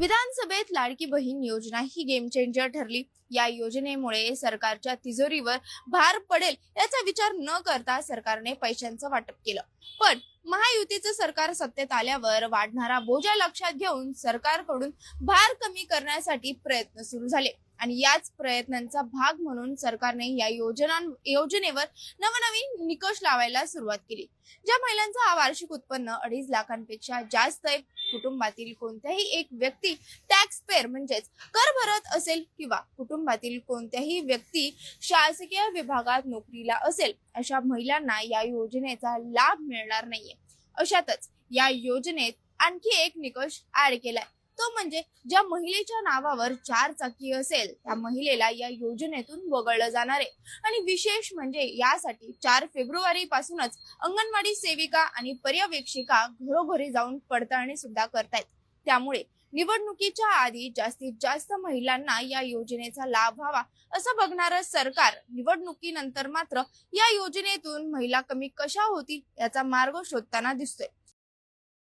विधानसभेत लाडकी बहीण योजना ही game changer ठरली। या योजनेमुळे सरकारच्या तिजोरीवर भार पडेल याचा विचार न करता सरकारने पैशांचं वाटप केलं। पण महायुतीचं सरकार सत्तेत आल्यावर वाढणारा बोजा लक्षात घेऊन सरकारकडून भार कमी करण्यासाठी प्रयत्न सुरू झाले आणि याच प्रयत्नांचा भाग म्हणून सरकारने या योजनेवर नवनवीन निकष लावायला सुरुवात केली। ज्या महिलांचा वार्षिक उत्पन्न 2.5 लाखांपेक्षा जास्त आहे, कुटुंबातील कोणत्याही एक व्यक्ती टॅक्स पेअर म्हणजेच कर भरत असेल किंवा कुटुंबातील कोणत्याही व्यक्ती शासकीय विभागात नोकरीला असेल, अशा महिलांना या योजनेचा लाभ मिळणार नाहीये। अशातच या योजनेत आणखी एक निकष ऍड केलाय, तो म्हणजे ज्या महिलेच्या नावावर 4 चाकी असेल त्या महिलेला या योजनेतून वगळलं जाणार आहे। आणि विशेष म्हणजे यासाठी 4 फेब्रुवारी पासूनच अंगणवाडी सेविका आणि पर्यवेक्षिका घरोघरी जाऊन पडताळणी सुद्धा करतायत। त्यामुळे निवडणुकीच्या आधी जास्तीत जास्त महिलांना या योजनेचा लाभ व्हावा असं बघणारं सरकार निवडणुकीनंतर मात्र या योजनेतून महिला कमी कशा होतील याचा मार्ग शोधताना दिसतोय।